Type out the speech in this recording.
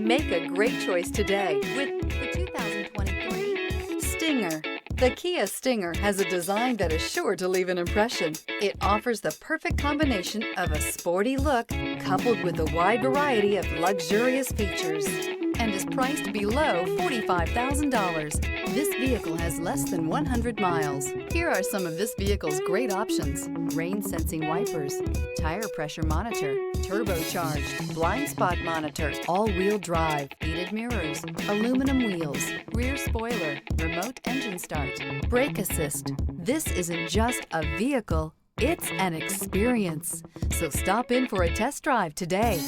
Make a great choice today with the 2023 Stinger. The Kia Stinger has a design that is sure to leave an impression. It offers the perfect combination of a sporty look coupled with a wide variety of luxurious features and is priced below $45,000. This vehicle has less than 100 miles. Here are some of this vehicle's great options: rain sensing wipers, tire pressure monitor, turbocharged, blind spot monitor, all-wheel drive, heated mirrors, aluminum wheels, rear spoiler, remote engine start, brake assist. This isn't just a vehicle, it's an experience. So stop in for a test drive today.